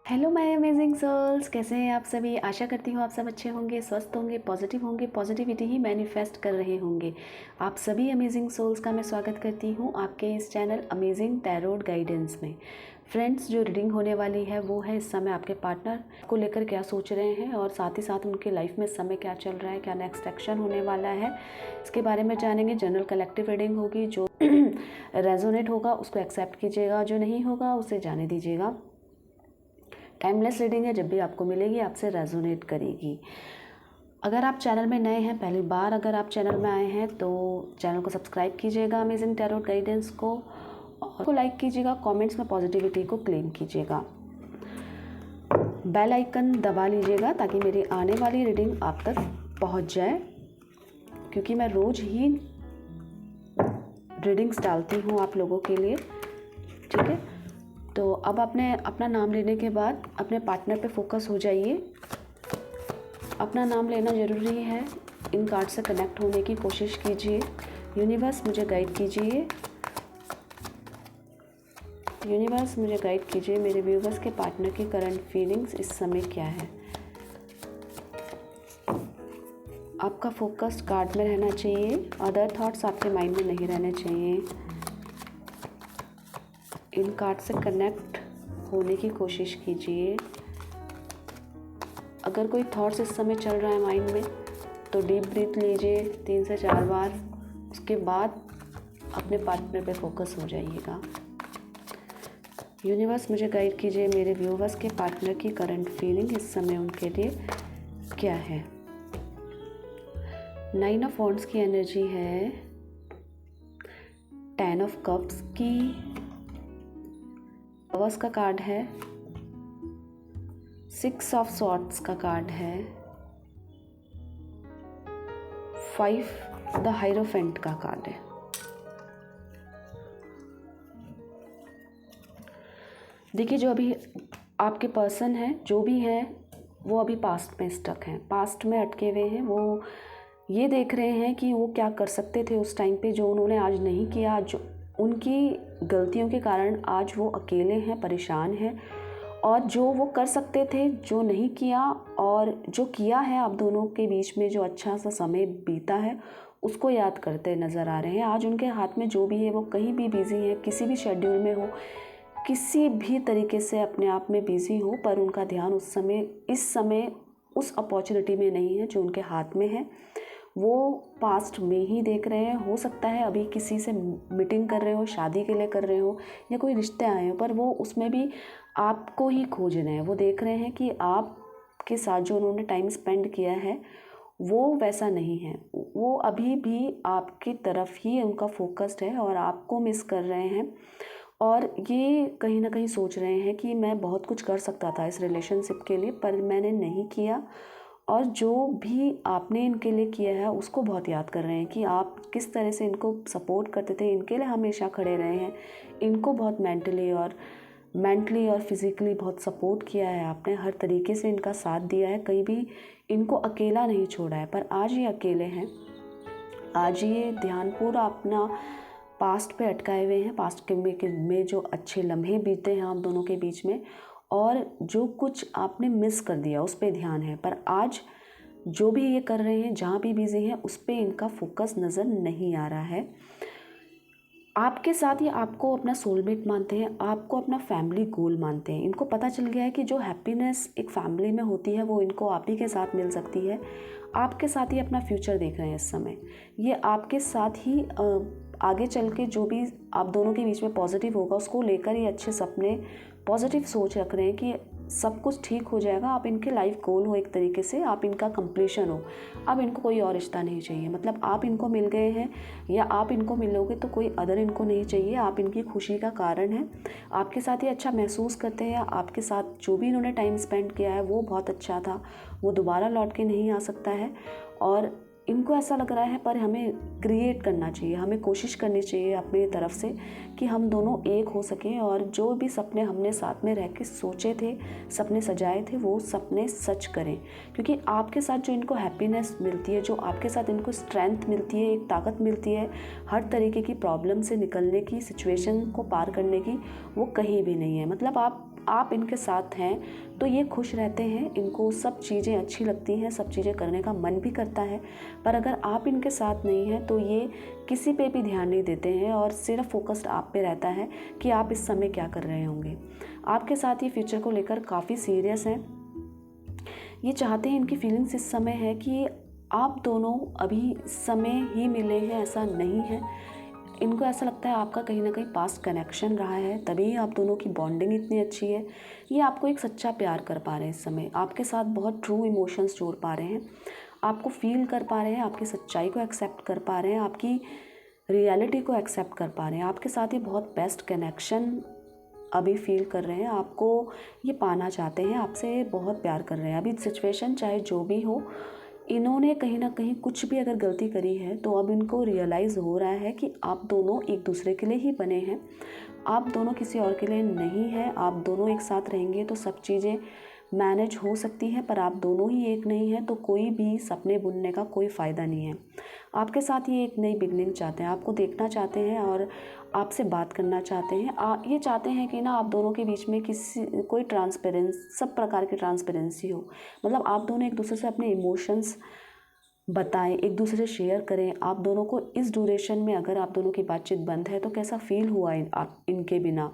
Hello my amazing souls, कैसे हैं आप सभी। आशा करती हूँ आप सब अच्छे होंगे, स्वस्थ होंगे, पॉजिटिव होंगे, पॉजिटिविटी ही मैनिफेस्ट कर रहे होंगे। आप सभी अमेजिंग सोल्स का मैं स्वागत करती हूँ आपके इस चैनल अमेजिंग टैरोट गाइडेंस में। फ्रेंड्स, जो रीडिंग होने वाली है वो है इस समय आपके पार्टनर को लेकर क्या सोच रहे हैं और साथ ही साथ उनके लाइफ में इस समय क्या चल रहा है, क्या नेक्स्ट एक्शन होने वाला है, इसके बारे में जानेंगे। जनरल कलेक्टिव रीडिंग होगी, जो रेजोनेट होगा उसको एक्सेप्ट कीजिएगा, जो नहीं होगा उसे जाने दीजिएगा। टाइमलेस रीडिंग है, जब भी आपको मिलेगी आपसे रेजोनेट करेगी। अगर आप चैनल में नए हैं, पहली बार अगर आप चैनल में आए हैं तो चैनल को सब्सक्राइब कीजिएगा अमेजिंग टैरोट गाइडेंस को, और को लाइक कीजिएगा, कमेंट्स में पॉजिटिविटी को क्लेम कीजिएगा, बेल आइकन दबा लीजिएगा ताकि मेरी आने वाली रीडिंग आप तक पहुंच जाए, क्योंकि मैं रोज़ ही रीडिंग्स डालती हूँ आप लोगों के लिए। ठीक है, तो अब आपने अपना नाम लेने के बाद अपने पार्टनर पे फोकस हो जाइए। अपना नाम लेना ज़रूरी है। इन कार्ड से कनेक्ट होने की कोशिश कीजिए। यूनिवर्स मुझे गाइड कीजिए, यूनिवर्स मुझे गाइड कीजिए, मेरे व्यूवर्स के पार्टनर की करंट फीलिंग्स इस समय क्या है। आपका फोकस कार्ड में रहना चाहिए, अदर थॉट्स आपके माइंड में नहीं रहने चाहिए। इन कार्ड से कनेक्ट होने की कोशिश कीजिए। अगर कोई थॉट्स इस समय चल रहा है माइंड में तो डीप ब्रीथ लीजिए 3 से 4 बार, उसके बाद अपने पार्टनर पे फोकस हो जाइएगा। यूनिवर्स मुझे गाइड कीजिए, मेरे व्यूवर्स के पार्टनर की करंट फीलिंग इस समय उनके लिए क्या है। 9 ऑफ वॉन्ड्स की एनर्जी है, 10 ऑफ कप्स की, लवर्स का कार्ड है, 6 ऑफ सॉर्ड्स का कार्ड है, 5 द हायरोफेंट का कार्ड है। देखिए, जो अभी आपके पर्सन हैं, जो भी हैं, वो अभी पास्ट में स्टक हैं, पास्ट में अटके हुए हैं। वो ये देख रहे हैं कि वो क्या कर सकते थे उस टाइम पे, जो उन्होंने आज नहीं किया। जो उनकी गलतियों के कारण आज वो अकेले हैं, परेशान हैं, और जो वो कर सकते थे जो नहीं किया, और जो किया है आप दोनों के बीच में जो अच्छा सा समय बीता है उसको याद करते नज़र आ रहे हैं। आज उनके हाथ में जो भी है, वो कहीं भी बिज़ी है, किसी भी शेड्यूल में हो, किसी भी तरीके से अपने आप में बिज़ी हो, पर उनका ध्यान इस समय उस अपॉर्चुनिटी में नहीं है जो उनके हाथ में है। वो पास्ट में ही देख रहे हैं। हो सकता है अभी किसी से मीटिंग कर रहे हो, शादी के लिए कर रहे हो, या कोई रिश्ते आए हो, पर वो उसमें भी आपको ही खोज रहे हैं। वो देख रहे हैं कि आपके साथ जो उन्होंने टाइम स्पेंड किया है वो वैसा नहीं है। वो अभी भी आपकी तरफ ही उनका फोकस्ड है और आपको मिस कर रहे हैं, और ये कहीं ना कहीं सोच रहे हैं कि मैं बहुत कुछ कर सकता था इस रिलेशनशिप के लिए, पर मैंने नहीं किया। और जो भी आपने इनके लिए किया है उसको बहुत याद कर रहे हैं कि आप किस तरह से इनको सपोर्ट करते थे, इनके लिए हमेशा खड़े रहे हैं, इनको बहुत मेंटली और फिज़िकली बहुत सपोर्ट किया है आपने, हर तरीके से इनका साथ दिया है, कहीं भी इनको अकेला नहीं छोड़ा है। पर आज ये अकेले हैं, आज ये ध्यान पूरा अपना पास्ट पे अटकाए हुए हैं। पास्ट के में जो अच्छे लम्हे बीते हैं आप दोनों के बीच में, और जो कुछ आपने मिस कर दिया उस पे ध्यान है। पर आज जो भी ये कर रहे हैं, जहाँ भी बिजी हैं, उस पे इनका फोकस नज़र नहीं आ रहा है। आपके साथ ये आपको अपना सोलमेट मानते हैं, आपको अपना फैमिली गोल मानते हैं। इनको पता चल गया है कि जो हैप्पीनेस एक फैमिली में होती है वो इनको आप ही के साथ मिल सकती है। आपके साथ ही अपना फ्यूचर देख रहे हैं इस समय। ये आपके साथ ही आगे चल के जो भी आप दोनों के बीच में पॉजिटिव होगा उसको लेकर ही अच्छे सपने, पॉजिटिव सोच रख रहे हैं कि सब कुछ ठीक हो जाएगा। आप इनके लाइफ गोल हो, एक तरीके से आप इनका कंप्लीशन हो। अब इनको कोई और रिश्ता नहीं चाहिए, मतलब आप इनको मिल गए हैं या आप इनको मिलोगे तो कोई अदर इनको नहीं चाहिए। आप इनकी खुशी का कारण है, आपके साथ ही अच्छा महसूस करते हैं। आपके साथ जो भी इन्होंने टाइम स्पेंड किया है वो बहुत अच्छा था, वो दोबारा लौट के नहीं आ सकता है। और इनको ऐसा लग रहा है, पर हमें क्रिएट करना चाहिए, हमें कोशिश करनी चाहिए अपनी तरफ से कि हम दोनों एक हो सकें, और जो भी सपने हमने साथ में रह के सोचे थे, सपने सजाए थे, वो सपने सच करें। क्योंकि आपके साथ जो इनको हैप्पीनेस मिलती है, जो आपके साथ इनको स्ट्रेंथ मिलती है, एक ताकत मिलती है हर तरीके की प्रॉब्लम से निकलने की, सिचुएशन को पार करने की, वो कहीं भी नहीं है। मतलब आप आप इनके साथ हैं तो ये खुश रहते हैं, इनको सब चीज़ें अच्छी लगती हैं, सब चीज़ें करने का मन भी करता है। पर अगर आप इनके साथ नहीं हैं तो ये किसी पे भी ध्यान नहीं देते हैं और सिर्फ फोकस्ड आप पे रहता है कि आप इस समय क्या कर रहे होंगे। आपके साथ ये फ्यूचर को लेकर काफ़ी सीरियस हैं। ये चाहते हैं, इनकी फीलिंग्स इस समय है कि आप दोनों अभी समय ही मिले हैं, ऐसा नहीं है। इनको ऐसा लगता है आपका कहीं ना कहीं पास्ट कनेक्शन रहा है, तभी आप दोनों की बॉन्डिंग इतनी अच्छी है। ये आपको एक सच्चा प्यार कर पा रहे हैं, इस समय आपके साथ बहुत ट्रू इमोशंस जोड़ पा रहे हैं, आपको फील कर पा रहे हैं, आपकी सच्चाई को एक्सेप्ट कर पा रहे हैं, आपकी रियलिटी को एक्सेप्ट कर पा रहे हैं। आपके साथ ये बहुत बेस्ट कनेक्शन अभी फील कर रहे हैं, आपको ये पाना चाहते हैं, आपसे बहुत प्यार कर रहे हैं। अभी सिचुएशन चाहे जो भी हो, इन्होंने कहीं ना कहीं कुछ भी अगर गलती करी है तो अब इनको रियलाइज़ हो रहा है कि आप दोनों एक दूसरे के लिए ही बने हैं, आप दोनों किसी और के लिए नहीं हैं। आप दोनों एक साथ रहेंगे तो सब चीज़ें मैनेज हो सकती हैं, पर आप दोनों ही एक नहीं हैं तो कोई भी सपने बुनने का कोई फ़ायदा नहीं है। आपके साथ ये एक नई बिगनिंग चाहते हैं, आपको देखना चाहते हैं और आपसे बात करना चाहते हैं। ये चाहते हैं कि ना आप दोनों के बीच में कोई सब प्रकार की ट्रांसपेरेंसी हो। मतलब आप दोनों एक दूसरे से अपने इमोशंस बताएं, एक दूसरे से शेयर करें। आप दोनों को इस ड्यूरेशन में अगर आप दोनों की बातचीत बंद है तो कैसा फील हुआ आप इनके बिना,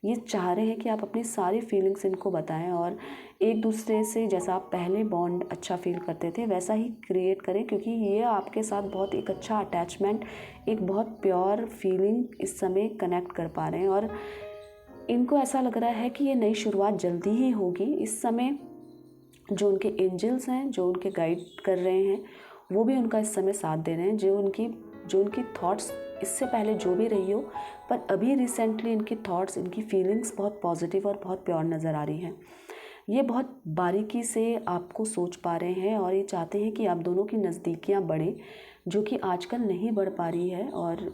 ये चाह रहे हैं कि आप अपनी सारी फीलिंग्स इनको बताएं और एक दूसरे से जैसा आप पहले बॉन्ड अच्छा फील करते थे वैसा ही क्रिएट करें, क्योंकि ये आपके साथ बहुत एक अच्छा अटैचमेंट, एक बहुत प्योर फीलिंग इस समय कनेक्ट कर पा रहे हैं। और इनको ऐसा लग रहा है कि ये नई शुरुआत जल्दी ही होगी। इस समय जो उनके एंजल्स हैं, जो उनके गाइड कर रहे हैं, वो भी उनका इस समय साथ दे रहे हैं। जो उनकी थॉट्स इससे पहले जो भी रही हो, पर अभी रिसेंटली इनकी थॉट्स, इनकी फीलिंग्स बहुत पॉजिटिव और बहुत प्योर नज़र आ रही हैं। ये बहुत बारीकी से आपको सोच पा रहे हैं और ये चाहते हैं कि आप दोनों की नज़दीकियाँ बढ़ें, जो कि आजकल नहीं बढ़ पा रही है। और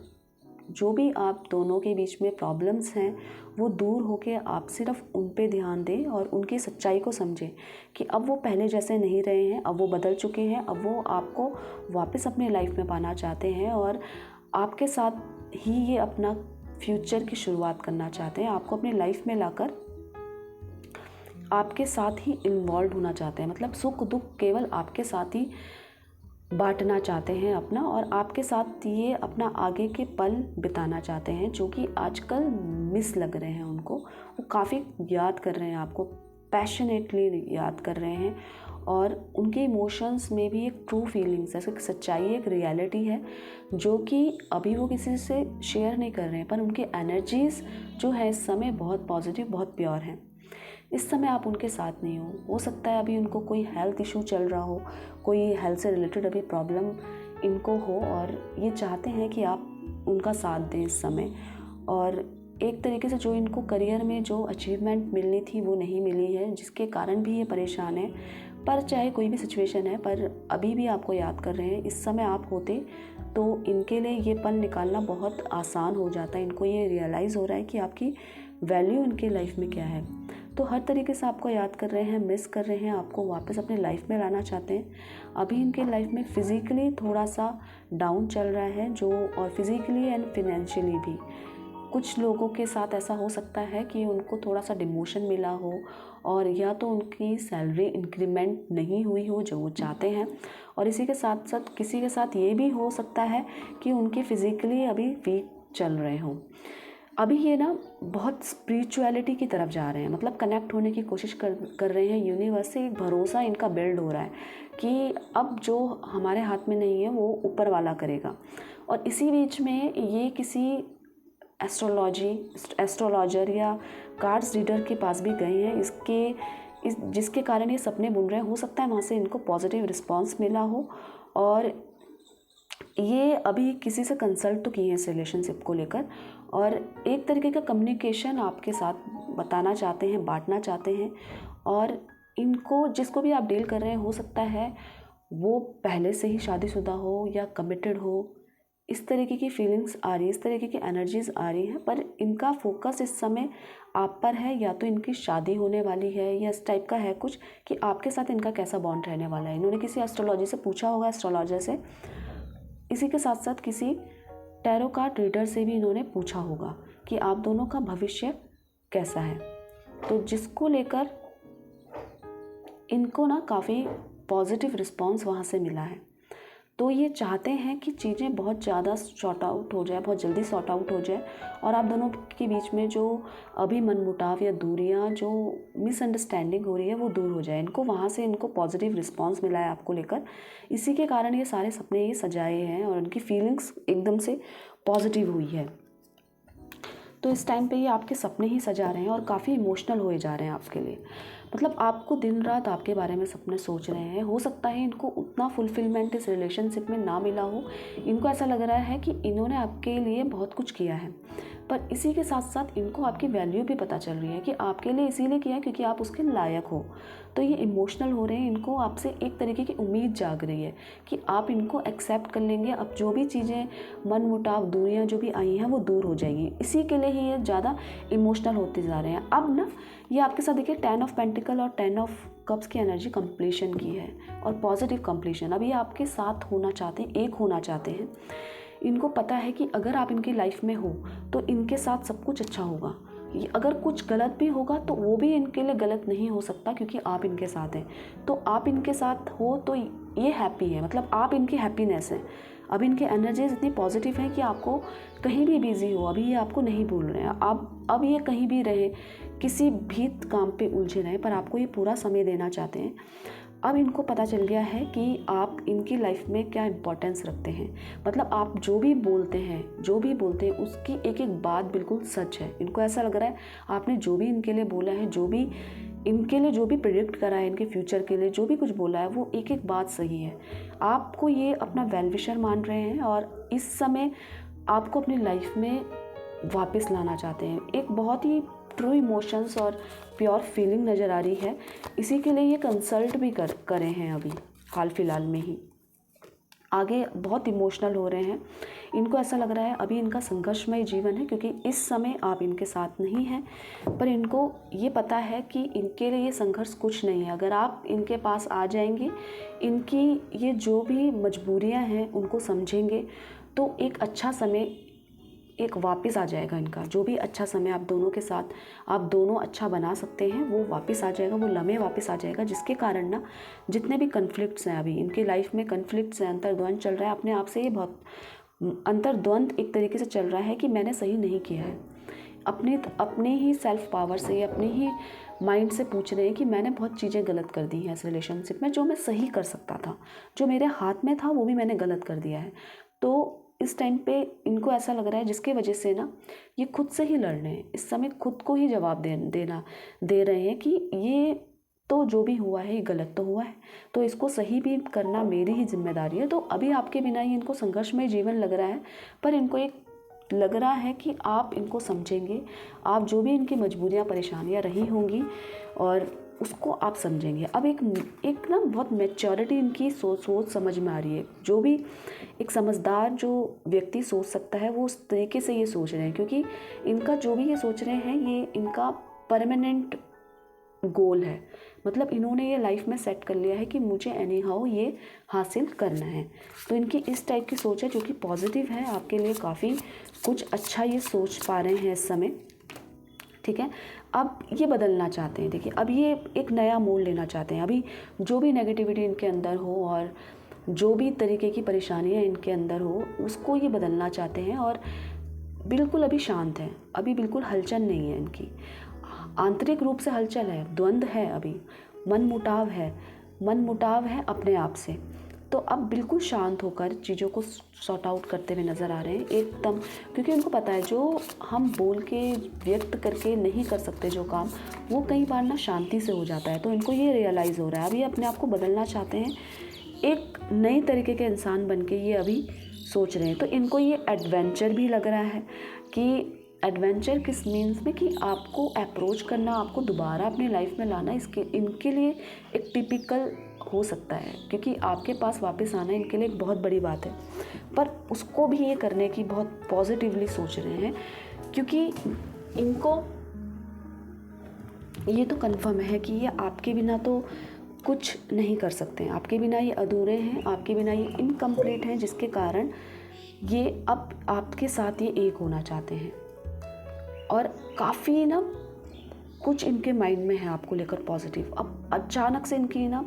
जो भी आप दोनों के बीच में प्रॉब्लम्स हैं वो दूर होके आप सिर्फ उन पे ध्यान दें और उनकी सच्चाई को समझें कि अब वो पहले जैसे नहीं रहे हैं, अब वो बदल चुके हैं, अब वो आपको वापस अपने लाइफ में पाना चाहते हैं और आपके साथ ही ये अपना फ्यूचर की शुरुआत करना चाहते हैं। आपको अपनी लाइफ में लाकर आपके साथ ही इन्वॉल्व होना चाहते हैं, मतलब सुख दुख केवल आपके साथ ही बांटना चाहते हैं अपना, और आपके साथ ये अपना आगे के पल बिताना चाहते हैं जो कि आजकल मिस लग रहे हैं उनको। वो काफ़ी याद कर रहे हैं आपको, पैशनेटली याद कर रहे हैं और उनके इमोशंस में भी एक ट्रू फीलिंग्स है, एक सच्चाई, एक रियलिटी है जो कि अभी वो किसी से शेयर नहीं कर रहे हैं, पर उनकी एनर्जीज़ जो है इस समय बहुत पॉजिटिव, बहुत प्योर हैं। इस समय आप उनके साथ नहीं हो सकता है अभी उनको कोई हेल्थ इशू चल रहा हो, कोई हेल्थ से रिलेटेड अभी प्रॉब्लम इनको हो और ये चाहते हैं कि आप उनका साथ दें इस समय। और एक तरीके से जो इनको करियर में जो अचीवमेंट मिलनी थी वो नहीं मिली है, जिसके कारण भी ये परेशान है। पर चाहे कोई भी सिचुएशन है, पर अभी भी आपको याद कर रहे हैं। इस समय आप होते तो इनके लिए ये पल निकालना बहुत आसान हो जाता है। इनको ये रियलाइज़ हो रहा है कि आपकी वैल्यू इनकी लाइफ में क्या है, तो हर तरीके से आपको याद कर रहे हैं, मिस कर रहे हैं, आपको वापस अपने लाइफ में लाना चाहते हैं। अभी इनके लाइफ में फ़िज़िकली थोड़ा सा डाउन चल रहा है, जो और फिज़िकली एंड फिनेंशियली भी कुछ लोगों के साथ ऐसा हो सकता है कि उनको थोड़ा सा डिमोशन मिला हो और या तो उनकी सैलरी इंक्रीमेंट नहीं हुई हो जो वो चाहते हैं, और इसी के साथ साथ किसी के साथ ये भी हो सकता है कि उनकी फ़िज़िकली अभी वीक चल रहे हों। अभी ये ना बहुत स्पिरिचुअलिटी की तरफ जा रहे हैं, मतलब कनेक्ट होने की कोशिश कर रहे हैं यूनिवर्स से। एक भरोसा इनका बिल्ड हो रहा है कि अब जो हमारे हाथ में नहीं है वो ऊपर वाला करेगा। और इसी बीच में ये किसी एस्ट्रोलॉजर या कार्ड्स रीडर के पास भी गए हैं जिसके कारण ये सपने बुन रहे हैं। हो सकता है वहाँ से इनको पॉजिटिव रिस्पांस मिला हो और ये अभी किसी से कंसल्ट तो किए हैं इस रिलेशनशिप को लेकर, और एक तरीके का कम्युनिकेशन आपके साथ बताना चाहते हैं, बांटना चाहते हैं। और इनको जिसको भी आप डील कर रहे हैं, हो सकता है वो पहले से ही शादीशुदा हो या कमिटेड हो, इस तरीके की फीलिंग्स आ रही है, इस तरीके की एनर्जीज आ रही हैं। पर इनका फोकस इस समय आप पर है, या तो इनकी शादी होने वाली है या इस टाइप का है कुछ कि आपके साथ इनका कैसा बॉन्ड रहने वाला है। इन्होंने किसी एस्ट्रोलॉजी से पूछा होगा, एस्ट्रोलॉजर से, इसी के साथ साथ किसी टैरो कार्ड रीडर से भी इन्होंने पूछा होगा कि आप दोनों का भविष्य कैसा है। तो जिसको लेकर इनको ना काफ़ी पॉजिटिव रिस्पॉन्स वहाँ से मिला है। तो ये चाहते हैं कि चीज़ें बहुत ज़्यादा सॉर्ट आउट हो जाए, बहुत जल्दी सॉर्ट आउट हो जाए, और आप दोनों के बीच में जो अभी मनमुटाव या दूरियां, जो मिसअंडरस्टैंडिंग हो रही है, वो दूर हो जाए। इनको वहाँ से इनको पॉजिटिव रिस्पांस मिला है आपको लेकर। इसी के कारण ये सारे सपने ये सजाए हैं और उनकी फीलिंग्स एकदम से पॉजिटिव हुई है। तो इस टाइम पे ये आपके सपने ही सजा रहे हैं और काफ़ी इमोशनल हुए जा रहे हैं आपके लिए। मतलब आपको दिन रात आपके बारे में सपने सोच रहे हैं। हो सकता है इनको उतना फुलफिलमेंट इस रिलेशनशिप में ना मिला हो। इनको ऐसा लग रहा है कि इन्होंने आपके लिए बहुत कुछ किया है, पर इसी के साथ साथ इनको आपकी वैल्यू भी पता चल रही है कि आपके लिए इसीलिए किया क्योंकि आप उसके लायक हो। तो ये इमोशनल हो रहे हैं। इनको आपसे एक तरीके की उम्मीद जाग रही है कि आप इनको एक्सेप्ट कर लेंगे। अब जो भी चीज़ें मनमुटाव, दूरियां जो भी आई हैं वो दूर हो जाएंगी। इसी के लिए ही ये ज़्यादा इमोशनल होते जा रहे हैं। अब ना ये आपके साथ देखिए 10 ऑफ पेंटिकल और 10 ऑफ कप्स की एनर्जी कंप्लीशन की है और पॉजिटिव कंप्लीशन। अब ये आपके साथ होना चाहते हैं, एक होना चाहते हैं। इनको पता है कि अगर आप इनकी लाइफ में हो तो इनके साथ सब कुछ अच्छा होगा। अगर कुछ गलत भी होगा तो वो भी इनके लिए गलत नहीं हो सकता क्योंकि आप इनके साथ हैं। तो आप इनके साथ हो तो ये हैप्पी है, मतलब आप इनकी हैप्पीनेस है। अब इनकी एनर्जीज इतनी पॉजिटिव है कि आपको कहीं भी बिजी हो, अभी ये आपको नहीं भूल रहे हैं। अब ये कहीं भी रहे, किसी भी काम पे उलझे रहे, पर आपको ये पूरा समय देना चाहते हैं। अब इनको पता चल गया है कि आप इनकी लाइफ में क्या इम्पोर्टेंस रखते हैं। मतलब आप जो भी बोलते हैं उसकी एक एक बात बिल्कुल सच है। इनको ऐसा लग रहा है आपने जो भी इनके लिए बोला है, इनके लिए जो भी प्रेडिक्ट करा है, इनके फ्यूचर के लिए जो भी कुछ बोला है, वो एक एक बात सही है। आपको ये अपना वेल विशर मान रहे हैं और इस समय आपको अपनी लाइफ में वापस लाना चाहते हैं। एक बहुत ही ट्रू इमोशंस और प्योर फीलिंग नज़र आ रही है। इसी के लिए ये कंसल्ट भी करे हैं अभी हाल फिलहाल में ही। आगे बहुत इमोशनल हो रहे हैं। इनको ऐसा लग रहा है अभी इनका संघर्षमय जीवन है क्योंकि इस समय आप इनके साथ नहीं हैं, पर इनको ये पता है कि इनके लिए ये संघर्ष कुछ नहीं है। अगर आप इनके पास आ जाएंगे, इनकी ये जो भी मजबूरियां हैं उनको समझेंगे, तो एक अच्छा समय एक वापस आ जाएगा। इनका जो भी अच्छा समय आप दोनों के साथ आप दोनों अच्छा बना सकते हैं वो वापस आ जाएगा, वो लम्हे वापस आ जाएगा, जिसके कारण ना जितने भी कन्फ्लिक्ट्स हैं, अभी इनके लाइफ में कन्फ्लिक्ट्स हैं, अंतर्द्वंद चल रहा है अपने आप से। ये बहुत अंतर्द्वंद एक तरीके से चल रहा है कि मैंने सही नहीं किया है। अपने ही सेल्फ पावर से, अपने ही माइंड से पूछ रहे हैं कि मैंने बहुत चीज़ें गलत कर दी हैं इस रिलेशनशिप में। जो मैं सही कर सकता था, जो मेरे हाथ में था, वो भी मैंने गलत कर दिया है। तो इस टाइम पे इनको ऐसा लग रहा है जिसके वजह से ना ये खुद से ही लड़ रहे हैं। इस समय खुद को ही जवाब दे रहे हैं कि ये तो जो भी हुआ है ये गलत तो हुआ है, तो इसको सही भी करना मेरी ही जिम्मेदारी है। तो अभी आपके बिना ही इनको संघर्षमय जीवन लग रहा है, पर इनको एक लग रहा है कि आप इनको समझेंगे। आप जो भी इनकी मजबूरियाँ, परेशानियाँ रही होंगी और उसको आप समझेंगे। अब एक ना बहुत मैच्योरिटी इनकी सोच समझ में आ रही है। जो भी एक समझदार जो व्यक्ति सोच सकता है वो उस तरीके से ये सोच रहे हैं, क्योंकि इनका जो भी ये सोच रहे हैं ये इनका परमानेंट गोल है। मतलब इन्होंने ये लाइफ में सेट कर लिया है कि मुझे एनी हाउ ये हासिल करना है। तो इनकी इस टाइप की सोच है जो कि पॉजिटिव है। आपके लिए काफ़ी कुछ अच्छा ये सोच पा रहे हैं इस समय, ठीक है। अब ये बदलना चाहते हैं। देखिए अब ये एक नया मोड़ लेना चाहते हैं। अभी जो भी नेगेटिविटी इनके अंदर हो और जो भी तरीके की परेशानियां इनके अंदर हो उसको ये बदलना चाहते हैं और बिल्कुल अभी शांत है। अभी बिल्कुल हलचल नहीं है इनकी, आंतरिक रूप से हलचल है, द्वंद्व है, अभी मनमुटाव है अपने आप से। तो अब बिल्कुल शांत होकर चीज़ों को सॉर्ट आउट करते हुए नज़र आ रहे हैं एकदम, क्योंकि उनको पता है जो हम बोल के व्यक्त करके नहीं कर सकते जो काम, वो कई बार ना शांति से हो जाता है। तो इनको ये रियलाइज़ हो रहा है। अभी अपने आप को बदलना चाहते हैं, एक नई तरीके के इंसान बन के ये अभी सोच रहे हैं। तो इनको ये एडवेंचर भी लग रहा है कि एडवेंचर किस मीन्स में कि आपको अप्रोच करना, आपको दोबारा अपनी लाइफ में लाना, इनके लिए एक टिपिकल हो सकता है, क्योंकि आपके पास वापस आना इनके लिए एक बहुत बड़ी बात है। पर उसको भी ये करने की बहुत पॉजिटिवली सोच रहे हैं, क्योंकि इनको ये तो कन्फर्म है कि ये आपके बिना तो कुछ नहीं कर सकते हैं, आपके बिना ये अधूरे हैं, आपके बिना ये इनकम्प्लीट हैं, जिसके कारण ये अब आपके साथ ये एक होना चाहते हैं। और काफ़ी ना कुछ इनके माइंड में है आपको लेकर पॉजिटिव। अब अचानक से इनकी ना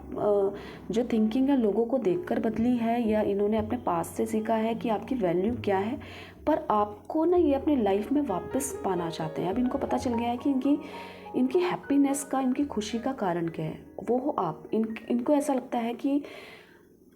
जो थिंकिंग है लोगों को देखकर बदली है, या इन्होंने अपने पास से सीखा है कि आपकी वैल्यू क्या है, पर आपको ना ये अपनी लाइफ में वापस पाना चाहते हैं। अब इनको पता चल गया है कि इनकी हैप्पीनेस का, इनकी खुशी का कारण क्या है, वो हो आप। इनको ऐसा लगता है कि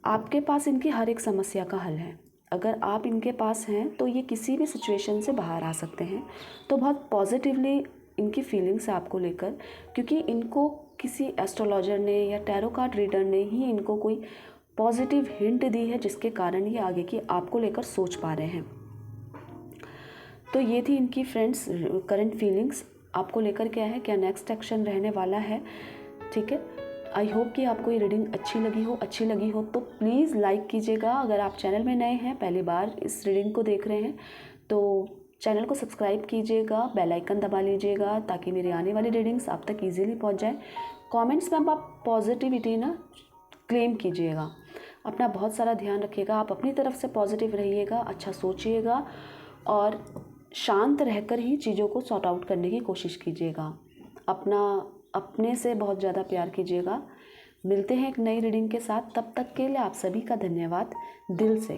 आपके पास इनकी हर एक समस्या का हल है। अगर आप इनके पास हैं तो ये किसी भी सिचुएशन से बाहर आ सकते हैं। तो बहुत पॉजिटिवली इनकी फीलिंग्स है आपको लेकर, क्योंकि इनको किसी एस्ट्रोलॉजर ने या टैरो कार्ड रीडर ने ही इनको कोई पॉजिटिव हिंट दी है, जिसके कारण ये आगे की आपको लेकर सोच पा रहे हैं। तो ये थी इनकी फ्रेंड्स करंट फीलिंग्स आपको लेकर। क्या है, क्या नेक्स्ट एक्शन रहने वाला है, ठीक है। आई होप कि आपको ये रीडिंग अच्छी लगी हो तो प्लीज़ लाइक कीजिएगा। अगर आप चैनल में नए हैं, पहली बार इस रीडिंग को देख रहे हैं, तो चैनल को सब्सक्राइब कीजिएगा, बेल आइकन दबा लीजिएगा, ताकि मेरी आने वाली रीडिंग्स आप तक ईजिली पहुंच जाए। कमेंट्स में आप पॉजिटिविटी ना क्लेम कीजिएगा। अपना बहुत सारा ध्यान रखिएगा, आप अपनी तरफ से पॉजिटिव रहिएगा, अच्छा सोचिएगा और शांत रहकर ही चीज़ों को सॉर्ट आउट करने की कोशिश कीजिएगा। अपने से बहुत ज़्यादा प्यार कीजिएगा। मिलते हैं एक नई रीडिंग के साथ, तब तक के लिए आप सभी का धन्यवाद दिल से।